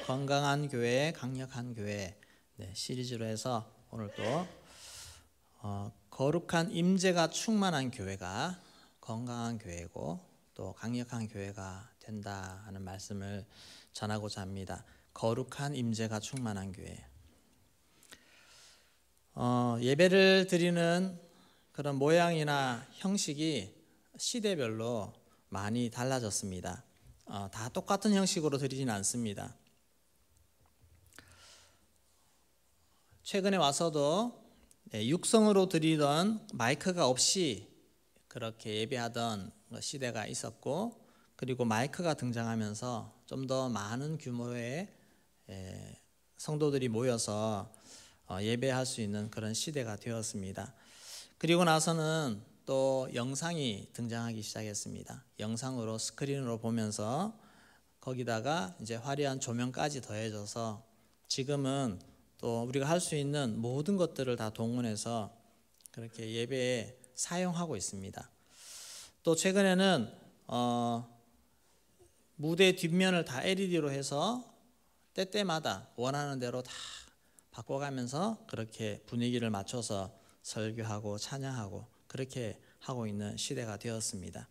건강한 교회, 강력한 교회 시리즈로 해서 오늘 또 거룩한 임재가 충만한 교회가 건강한 교회고 또 강력한 교회가 된다 하는 말씀을 전하고자 합니다. 거룩한 임재가 충만한 교회. 예배를 드리는 그런 모양이나 형식이 시대별로 많이 달라졌습니다. 다 똑같은 형식으로 드리지는 않습니다. 최근에 와서도 육성으로 드리던 마이크가 없이 그렇게 예배하던 시대가 있었고, 그리고 마이크가 등장하면서 좀 더 많은 규모의 성도들이 모여서 예배할 수 있는 그런 시대가 되었습니다. 그리고 나서는 또 영상이 등장하기 시작했습니다. 영상으로 스크린으로 보면서 거기다가 이제 화려한 조명까지 더해져서 지금은 또 우리가 할 수 있는 모든 것들을 다 동원해서 그렇게 예배에 사용하고 있습니다. 또 최근에는 무대 뒷면을 다 LED로 해서 때때마다 원하는 대로 다 바꿔가면서 그렇게 분위기를 맞춰서 설교하고 찬양하고 그렇게 하고 있는 시대가 되었습니다.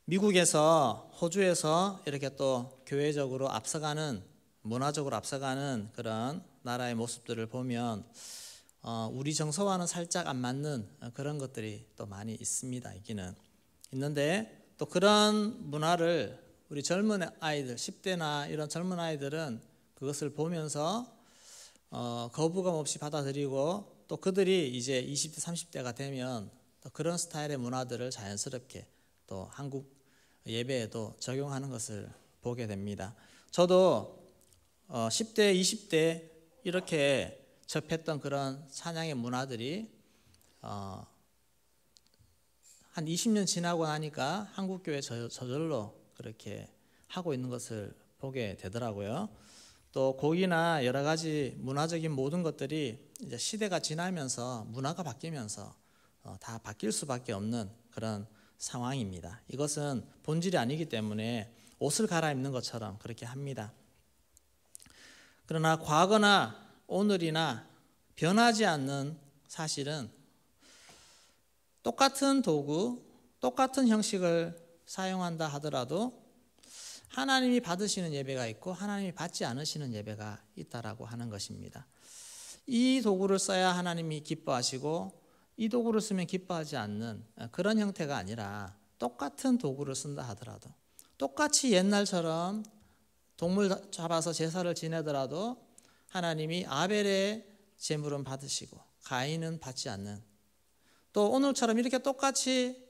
미국에서, 호주에서 이렇게 또 교회적으로 앞서가는, 문화적으로 앞서가는 그런 나라의 모습들을 보면 우리 정서와는 살짝 안 맞는 그런 것들이 또 많이 있습니다. 있는데 또 그런 문화를 우리 젊은 아이들, 10대나 이런 젊은 아이들은 그것을 보면서 거부감 없이 받아들이고, 또 그들이 이제 20대, 30대가 되면 또 그런 스타일의 문화들을 자연스럽게 또 한국 예배에도 적용하는 것을 보게 됩니다. 저도 10대, 20대 이렇게 접했던 그런 찬양의 문화들이 한 20년 지나고 나니까 한국교회 저절로 그렇게 하고 있는 것을 보게 되더라고요. 또 곡이나 여러 가지 문화적인 모든 것들이 이제 시대가 지나면서 문화가 바뀌면서 다 바뀔 수밖에 없는 그런 상황입니다. 이것은 본질이 아니기 때문에 옷을 갈아입는 것처럼 그렇게 합니다. 그러나 과거나 오늘이나 변하지 않는 사실은 똑같은 도구, 똑같은 형식을 사용한다 하더라도 하나님이 받으시는 예배가 있고 하나님이 받지 않으시는 예배가 있다라고 하는 것입니다. 이 도구를 써야 하나님이 기뻐하시고 이 도구를 쓰면 기뻐하지 않는 그런 형태가 아니라, 똑같은 도구를 쓴다 하더라도, 똑같이 옛날처럼 동물 잡아서 제사를 지내더라도 하나님이 아벨의 제물은 받으시고 가인은 받지 않는, 또 오늘처럼 이렇게 똑같이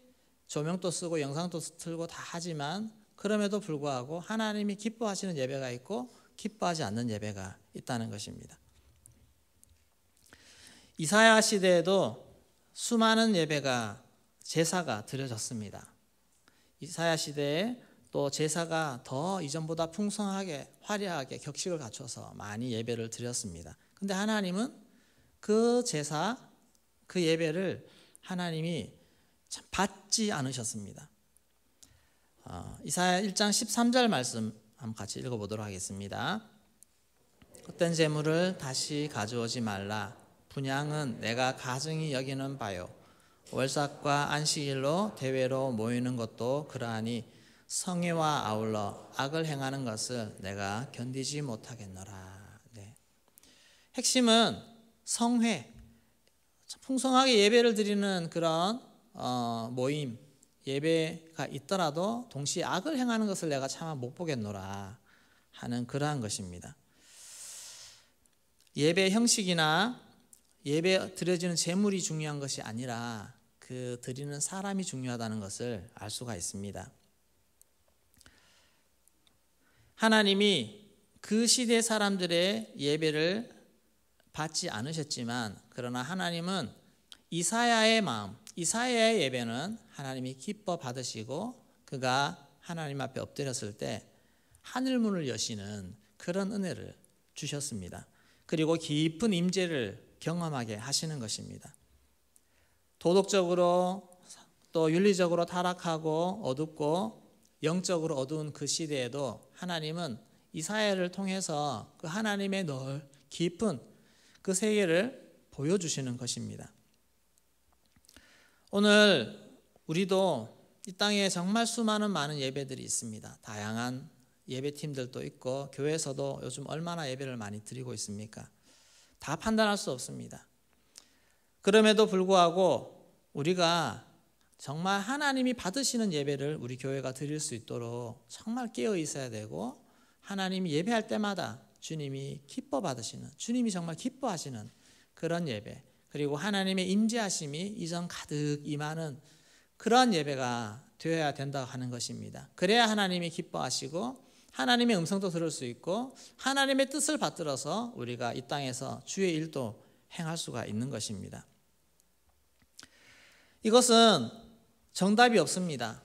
조명도 쓰고 영상도 틀고 다 하지만 그럼에도 불구하고 하나님이 기뻐하시는 예배가 있고 기뻐하지 않는 예배가 있다는 것입니다. 이사야 시대에도 수많은 예배가, 제사가 드려졌습니다. 이사야 시대에 또 제사가 더 이전보다 풍성하게 화려하게 격식을 갖춰서 많이 예배를 드렸습니다. 근데 하나님은 그 제사, 그 예배를 하나님이 참 받지 않으셨습니다. 이사야 1장 13절 말씀 한번 같이 읽어보도록 하겠습니다. 헛된 재물을 다시 가져오지 말라. 분향은 내가 가증히 여기는 바요. 월삭과 안식일로 대회로 모이는 것도 그러하니 성회와 아울러 악을 행하는 것을 내가 견디지 못하겠노라. 핵심은 성회, 풍성하게 예배를 드리는 그런 모임, 예배가 있더라도 동시에 악을 행하는 것을 내가 차마 못 보겠노라 하는 그러한 것입니다. 예배 형식이나 예배 드려지는 제물이 중요한 것이 아니라 그 드리는 사람이 중요하다는 것을 알 수가 있습니다. 하나님이 그 시대 사람들의 예배를 받지 않으셨지만, 그러나 하나님은 이사야의 마음, 이사야의 예배는 하나님이 기뻐 받으시고 그가 하나님 앞에 엎드렸을 때 하늘문을 여시는 그런 은혜를 주셨습니다. 그리고 깊은 임재를 경험하게 하시는 것입니다. 도덕적으로 또 윤리적으로 타락하고 어둡고 영적으로 어두운 그 시대에도 하나님은 이 사회를 통해서 그 하나님의 늘 깊은 그 세계를 보여주시는 것입니다. 오늘 우리도 이 땅에 정말 수많은 많은 예배들이 있습니다. 다양한 예배팀들도 있고 교회에서도 요즘 얼마나 예배를 많이 드리고 있습니까? 다 판단할 수 없습니다. 그럼에도 불구하고 우리가 정말 하나님이 받으시는 예배를 우리 교회가 드릴 수 있도록 정말 깨어 있어야 되고, 하나님이 예배할 때마다 주님이 기뻐 받으시는, 주님이 정말 기뻐하시는 그런 예배, 그리고 하나님의 임재하심이 이전 가득 임하는 그런 예배가 되어야 된다고 하는 것입니다. 그래야 하나님이 기뻐하시고 하나님의 음성도 들을 수 있고 하나님의 뜻을 받들어서 우리가 이 땅에서 주의 일도 행할 수가 있는 것입니다. 이것은 정답이 없습니다.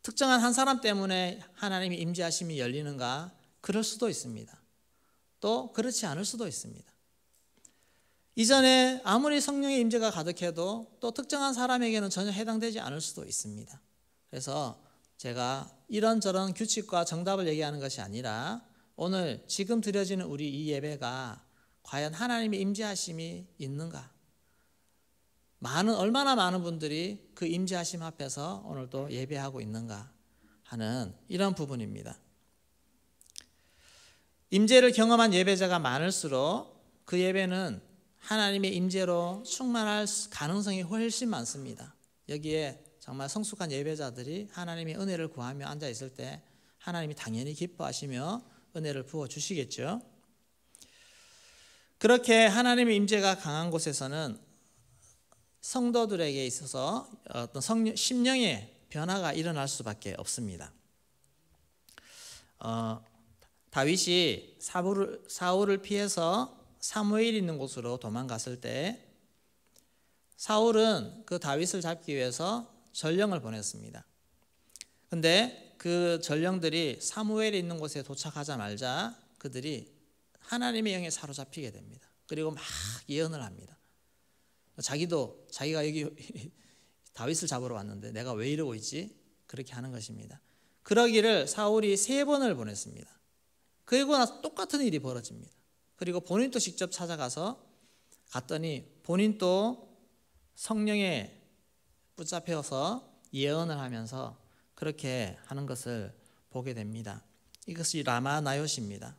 특정한 한 사람 때문에 하나님의 임재하심이 열리는가? 그럴 수도 있습니다. 또 그렇지 않을 수도 있습니다. 이전에 아무리 성령의 임재가 가득해도 또 특정한 사람에게는 전혀 해당되지 않을 수도 있습니다. 그래서 제가 이런저런 규칙과 정답을 얘기하는 것이 아니라 오늘 지금 드려지는 우리 이 예배가 과연 하나님의 임재하심이 있는가? 얼마나 많은 분들이 그 임재하심 앞에서 오늘도 예배하고 있는가 하는 이런 부분입니다. 임재를 경험한 예배자가 많을수록 그 예배는 하나님의 임재로 충만할 가능성이 훨씬 많습니다. 여기에 정말 성숙한 예배자들이 하나님의 은혜를 구하며 앉아 있을 때 하나님이 당연히 기뻐하시며 은혜를 부어 주시겠죠. 그렇게 하나님의 임재가 강한 곳에서는 성도들에게 있어서 어떤 심령의 변화가 일어날 수밖에 없습니다. 다윗이 사울을 피해서 사무엘 있는 곳으로 도망갔을 때 사울은 그 다윗을 잡기 위해서 전령을 보냈습니다. 근데 그 전령들이 사무엘이 있는 곳에 도착하자마자 그들이 하나님의 영에 사로잡히게 됩니다. 그리고 막 예언을 합니다. 자기가 여기 다윗을 잡으러 왔는데 내가 왜 이러고 있지? 그렇게 하는 것입니다. 그러기를 사울이 3번을 보냈습니다. 그리고 나서 똑같은 일이 벌어집니다. 그리고 본인도 직접 찾아가서 갔더니 본인도 성령에 붙잡혀서 예언을 하면서 그렇게 하는 것을 보게 됩니다. 이것이 라마나요시입니다.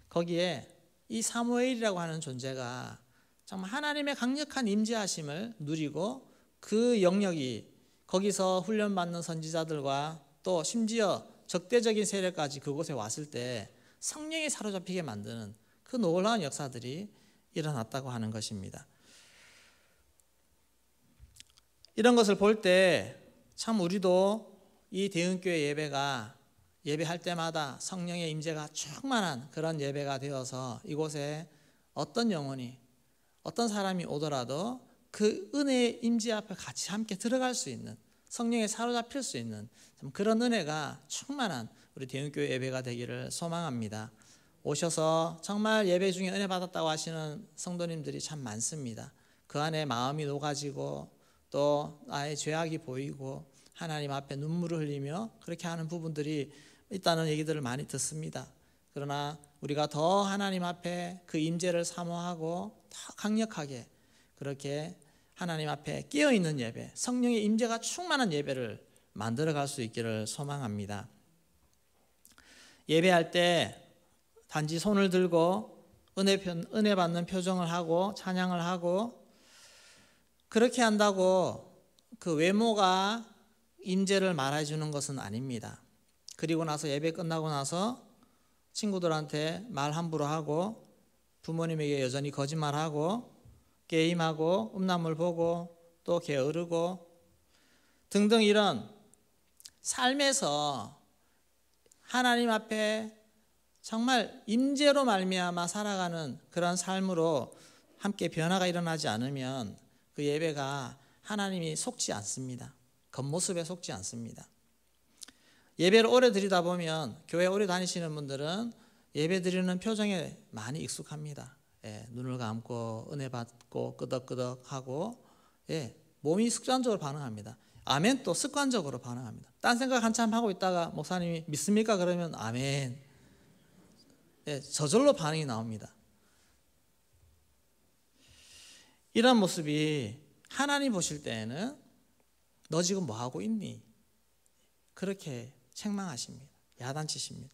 거기에 이 사무엘이라고 하는 존재가 정말 하나님의 강력한 임재하심을 누리고 그 영역이 거기서 훈련받는 선지자들과 또 심지어 적대적인 세력까지 그곳에 왔을 때 성령에 사로잡히게 만드는 그 놀라운 역사들이 일어났다고 하는 것입니다. 이런 것을 볼 때 참 우리도 이 대흥교회 예배할 때마다 성령의 임재가 충만한 그런 예배가 되어서 이곳에 어떤 영혼이 어떤 사람이 오더라도 그 은혜의 임재 앞에 같이 함께 들어갈 수 있는, 성령에 사로잡힐 수 있는 그런 은혜가 충만한 우리 대흥교회 예배가 되기를 소망합니다. 오셔서 정말 예배 중에 은혜 받았다고 하시는 성도님들이 참 많습니다. 그 안에 마음이 녹아지고 또 나의 죄악이 보이고 하나님 앞에 눈물을 흘리며 그렇게 하는 부분들이 있다는 얘기들을 많이 듣습니다. 그러나 우리가 더 하나님 앞에 그 임재를 사모하고 더 강력하게 그렇게 하나님 앞에 깨어있는 예배, 성령의 임재가 충만한 예배를 만들어갈 수 있기를 소망합니다. 예배할 때 단지 손을 들고 은혜 받는 표정을 하고 찬양을 하고 그렇게 한다고 그 외모가 임재를 말해 주는 것은 아닙니다. 그리고 나서 예배 끝나고 나서 친구들한테 말 함부로 하고 부모님에게 여전히 거짓말하고 게임하고 음란물 보고 또 게으르고 등등 이런 삶에서 하나님 앞에 정말 임재로 말미암아 살아가는 그런 삶으로 함께 변화가 일어나지 않으면 그 예배가 하나님이 속지 않습니다. 겉모습에 속지 않습니다. 예배를 오래 드리다 보면 교회 오래 다니시는 분들은 예배 드리는 표정에 많이 익숙합니다. 눈을 감고 은혜 받고 끄덕끄덕하고 몸이 습관적으로 반응합니다. 아멘 또 습관적으로 반응합니다. 딴 생각 한참 하고 있다가 목사님이 믿습니까? 그러면 아멘. 저절로 반응이 나옵니다. 이런 모습이 하나님 보실 때에는 너 지금 뭐 하고 있니? 그렇게 책망하십니다. 야단치십니다.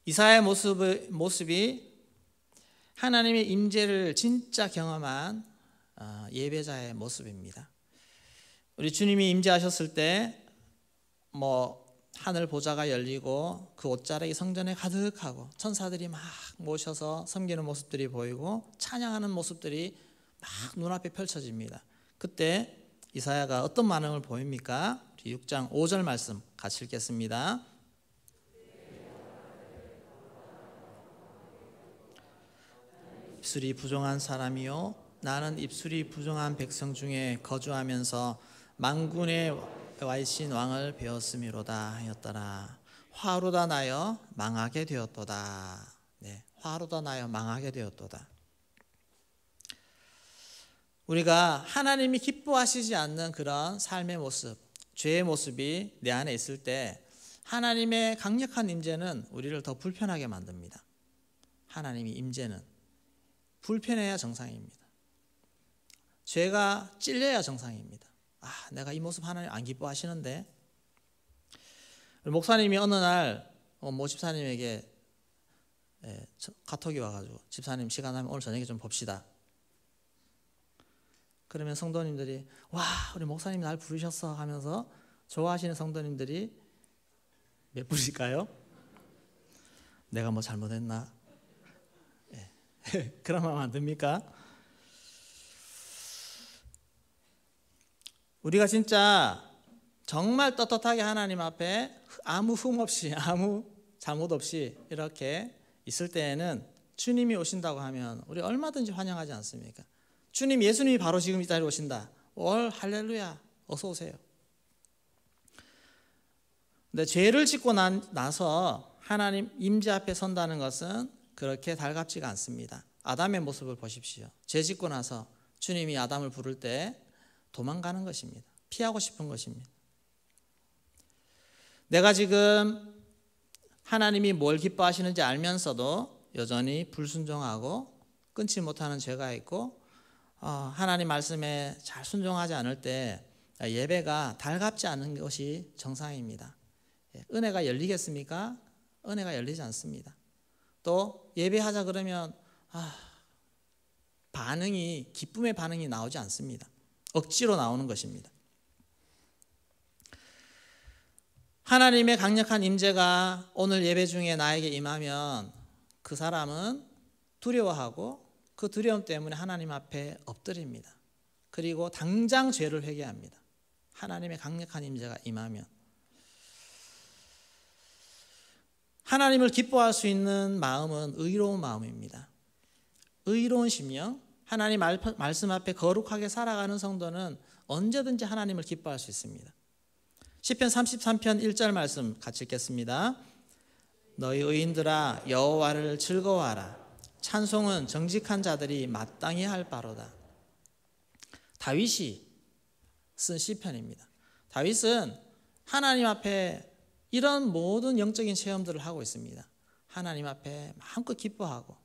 이사야의 모습이 하나님의 임재를 진짜 경험한 예배자의 모습입니다. 우리 주님이 임재하셨을 때 하늘 보좌가 열리고 그 옷자락이 성전에 가득하고 천사들이 막 모셔서 섬기는 모습들이 보이고 찬양하는 모습들이 막 눈앞에 펼쳐집니다. 그때 이사야가 어떤 반응을 보입니까? 우리 6장 5절 말씀 같이 읽겠습니다. 입술이 부정한 사람이요 나는 입술이 부정한 백성 중에 거주하면서 만군의 와이신 왕을 배웠음이로다 하였더라. 화로다 나여 망하게 되었도다. 화로다 나여 망하게 되었도다. 우리가 하나님이 기뻐하시지 않는 그런 삶의 모습, 죄의 모습이 내 안에 있을 때 하나님의 강력한 임재는 우리를 더 불편하게 만듭니다. 하나님의 임재는 불편해야 정상입니다. 죄가 찔려야 정상입니다. 내가 이 모습 하나님 안 기뻐하시는데. 목사님이 어느 날 모 집사님에게 카톡이 와가지고 집사님 시간 나면 오늘 저녁에 좀 봅시다. 그러면 성도님들이 와 우리 목사님이 날 부르셨어 하면서 좋아하시는 성도님들이 몇 분일까요? 내가 뭐 잘못했나? 그런 마음 안 듭니까? 우리가 진짜 정말 떳떳하게 하나님 앞에 아무 흠 없이 아무 잘못 없이 이렇게 있을 때에는 주님이 오신다고 하면 우리 얼마든지 환영하지 않습니까? 주님 예수님이 바로 지금 이 자리에 오신다. 할렐루야 어서 오세요. 근데 죄를 짓고 나서 하나님 임재 앞에 선다는 것은 그렇게 달갑지가 않습니다. 아담의 모습을 보십시오. 죄 짓고 나서 주님이 아담을 부를 때 도망가는 것입니다. 피하고 싶은 것입니다. 내가 지금 하나님이 뭘 기뻐하시는지 알면서도 여전히 불순종하고 끊지 못하는 죄가 있고 하나님 말씀에 잘 순종하지 않을 때 예배가 달갑지 않은 것이 정상입니다. 은혜가 열리겠습니까? 은혜가 열리지 않습니다. 또 예배하자 그러면 기쁨의 반응이 나오지 않습니다. 억지로 나오는 것입니다. 하나님의 강력한 임재가 오늘 예배 중에 나에게 임하면 그 사람은 두려워하고 그 두려움 때문에 하나님 앞에 엎드립니다. 그리고 당장 죄를 회개합니다. 하나님의 강력한 임재가 임하면 하나님을 기뻐할 수 있는 마음은 의로운 마음입니다. 의로운 심령, 하나님 말씀 앞에 거룩하게 살아가는 성도는 언제든지 하나님을 기뻐할 수 있습니다. 시편 33편 1절 말씀 같이 읽겠습니다. 너희 의인들아 여호와를 즐거워하라. 찬송은 정직한 자들이 마땅히 할 바로다. 다윗이 쓴 시편입니다. 다윗은 하나님 앞에 이런 모든 영적인 체험들을 하고 있습니다. 하나님 앞에 마음껏 기뻐하고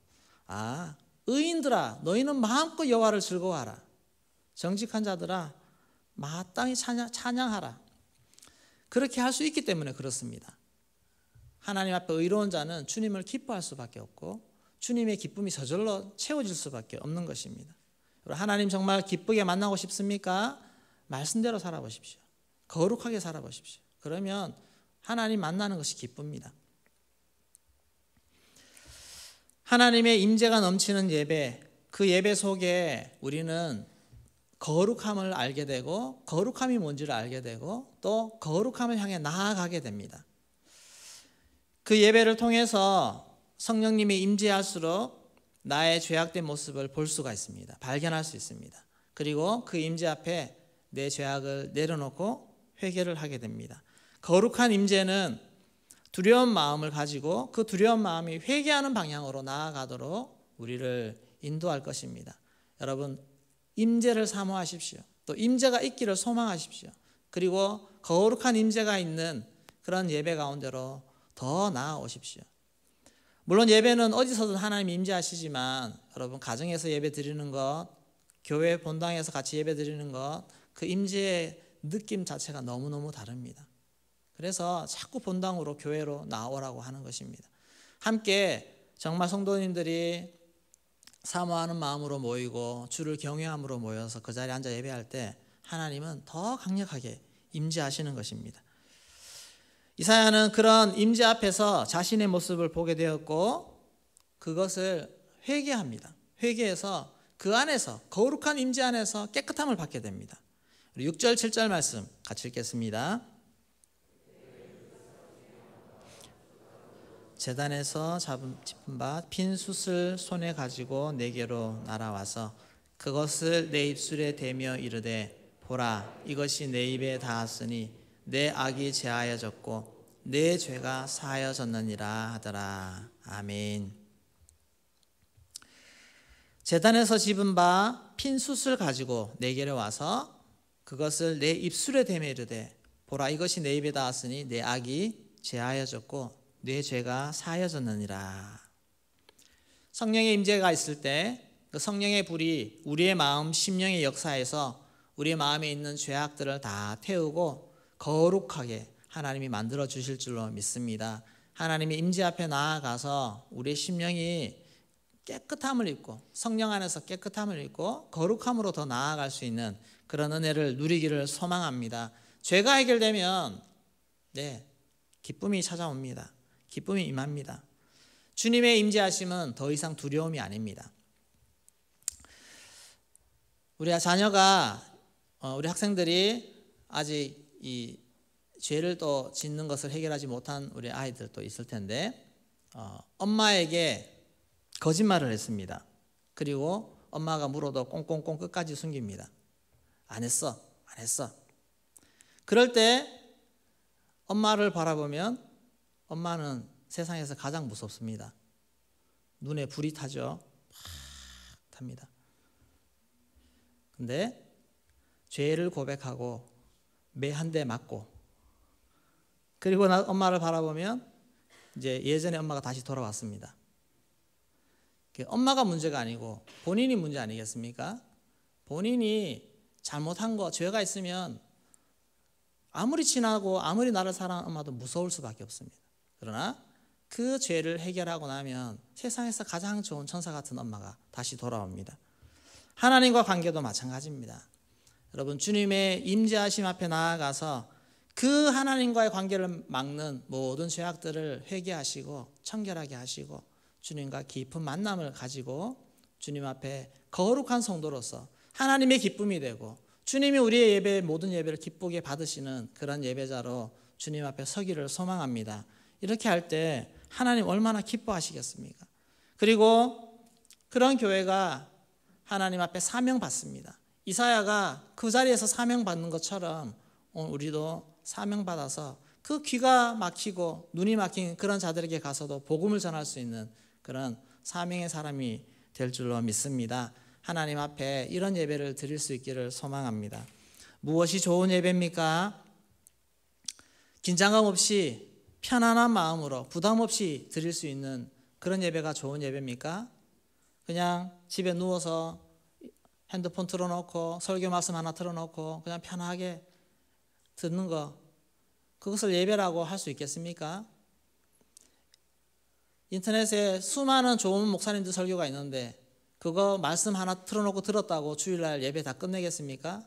의인들아 너희는 마음껏 여호와를 즐거워하라. 정직한 자들아 마땅히 찬양하라. 그렇게 할 수 있기 때문에 그렇습니다. 하나님 앞에 의로운 자는 주님을 기뻐할 수밖에 없고 주님의 기쁨이 저절로 채워질 수밖에 없는 것입니다. 하나님 정말 기쁘게 만나고 싶습니까? 말씀대로 살아보십시오. 거룩하게 살아보십시오. 그러면 하나님 만나는 것이 기쁩니다. 하나님의 임재가 넘치는 예배, 그 예배 속에 우리는 거룩함을 알게 되고 거룩함이 뭔지를 알게 되고 또 거룩함을 향해 나아가게 됩니다. 그 예배를 통해서 성령님이 임재할수록 나의 죄악된 모습을 볼 수가 있습니다. 발견할 수 있습니다. 그리고 그 임재 앞에 내 죄악을 내려놓고 회개를 하게 됩니다. 거룩한 임재는 두려운 마음을 가지고 그 두려운 마음이 회개하는 방향으로 나아가도록 우리를 인도할 것입니다. 여러분 임재를 사모하십시오. 또 임재가 있기를 소망하십시오. 그리고 거룩한 임재가 있는 그런 예배 가운데로 더 나아오십시오. 물론 예배는 어디서든 하나님 임재하시지만 여러분 가정에서 예배 드리는 것, 교회 본당에서 같이 예배 드리는 것, 그 임재의 느낌 자체가 너무너무 다릅니다. 그래서 자꾸 본당으로 교회로 나오라고 하는 것입니다. 함께 정말 성도님들이 사모하는 마음으로 모이고 주를 경외함으로 모여서 그 자리에 앉아 예배할 때 하나님은 더 강력하게 임재하시는 것입니다. 이사야는 그런 임재 앞에서 자신의 모습을 보게 되었고 그것을 회개합니다. 회개해서 그 안에서 거룩한 임재 안에서 깨끗함을 받게 됩니다. 6절 7절 말씀 같이 읽겠습니다. 제단에서 짚은 바 핀 숯을 손에 가지고 내게로 날아와서 그것을 내 입술에 대며 이르되 보라 이것이 내 입에 닿았으니 내 악이 제하여졌고 내 죄가 사하여졌느니라 하더라. 아멘. 제단에서 집은 바 핀 숯을 가지고 내게로 와서 그것을 내 입술에 대며 이르되 보라 이것이 내 입에 닿았으니 내 악이 제하여졌고 내 죄가 사하여졌느니라. 성령의 임재가 있을 때 그 성령의 불이 우리의 마음 심령의 역사에서 우리의 마음에 있는 죄악들을 다 태우고 거룩하게 하나님이 만들어 주실 줄로 믿습니다. 하나님의 임재 앞에 나아가서 우리의 심령이 깨끗함을 입고 성령 안에서 깨끗함을 입고 거룩함으로 더 나아갈 수 있는 그런 은혜를 누리기를 소망합니다. 죄가 해결되면 기쁨이 찾아옵니다. 기쁨이 임합니다. 주님의 임재하심은 더 이상 두려움이 아닙니다. 우리 자녀가 우리 학생들이 아직 이 죄를 또 짓는 것을 해결하지 못한 우리 아이들도 있을 텐데 엄마에게 거짓말을 했습니다. 그리고 엄마가 물어도 꽁꽁꽁 끝까지 숨깁니다. 안 했어. 그럴 때 엄마를 바라보면 엄마는 세상에서 가장 무섭습니다. 눈에 불이 타죠. 막 탑니다. 근데 죄를 고백하고 매 한 대 맞고 그리고 엄마를 바라보면 이제 예전에 엄마가 다시 돌아왔습니다. 엄마가 문제가 아니고 본인이 문제 아니겠습니까? 본인이 잘못한 거, 죄가 있으면 아무리 친하고 아무리 나를 사랑하는 엄마도 무서울 수밖에 없습니다. 그러나 그 죄를 해결하고 나면 세상에서 가장 좋은 천사 같은 엄마가 다시 돌아옵니다. 하나님과 관계도 마찬가지입니다. 여러분 주님의 임재하심 앞에 나아가서 그 하나님과의 관계를 막는 모든 죄악들을 회개하시고 청결하게 하시고 주님과 깊은 만남을 가지고 주님 앞에 거룩한 성도로서 하나님의 기쁨이 되고 주님이 우리의 예배 모든 예배를 기쁘게 받으시는 그런 예배자로 주님 앞에 서기를 소망합니다. 이렇게 할 때 하나님 얼마나 기뻐하시겠습니까? 그리고 그런 교회가 하나님 앞에 사명받습니다. 이사야가 그 자리에서 사명받는 것처럼 우리도 사명받아서 그 귀가 막히고 눈이 막힌 그런 자들에게 가서도 복음을 전할 수 있는 그런 사명의 사람이 될 줄로 믿습니다. 하나님 앞에 이런 예배를 드릴 수 있기를 소망합니다. 무엇이 좋은 예배입니까? 긴장감 없이 편안한 마음으로 부담 없이 드릴 수 있는 그런 예배가 좋은 예배입니까? 그냥 집에 누워서 핸드폰 틀어놓고 설교 말씀 하나 틀어놓고 그냥 편하게 듣는 거, 그것을 예배라고 할 수 있겠습니까? 인터넷에 수많은 좋은 목사님들 설교가 있는데 그거 말씀 하나 틀어놓고 들었다고 주일날 예배 다 끝내겠습니까?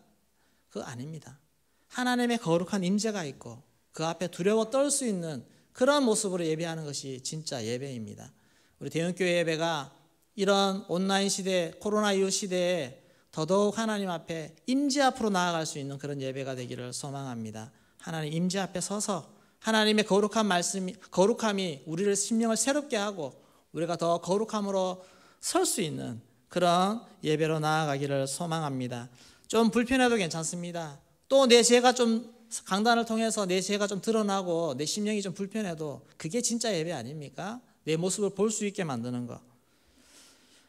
그거 아닙니다. 하나님의 거룩한 임재가 있고 그 앞에 두려워 떨 수 있는 그런 모습으로 예배하는 것이 진짜 예배입니다. 우리 대형교회 예배가 이런 온라인 시대, 코로나 이후 시대에 더더욱 하나님 앞에 임재 앞으로 나아갈 수 있는 그런 예배가 되기를 소망합니다. 하나님 임재 앞에 서서 하나님의 거룩한 말씀이, 거룩함이 우리를 심령을 새롭게 하고 우리가 더 거룩함으로 설 수 있는 그런 예배로 나아가기를 소망합니다. 좀 불편해도 괜찮습니다. 또 내 죄가 좀 강단을 통해서 내 죄가 좀 드러나고 내 심령이 좀 불편해도 그게 진짜 예배 아닙니까? 내 모습을 볼 수 있게 만드는 거.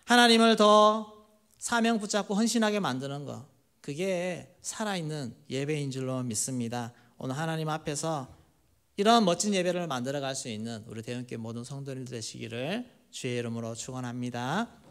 하나님을 더 사명 붙잡고 헌신하게 만드는 거. 그게 살아있는 예배인 줄로 믿습니다. 오늘 하나님 앞에서 이런 멋진 예배를 만들어갈 수 있는 우리 대형교회 모든 성도님들 되시기를 주의 이름으로 축원합니다.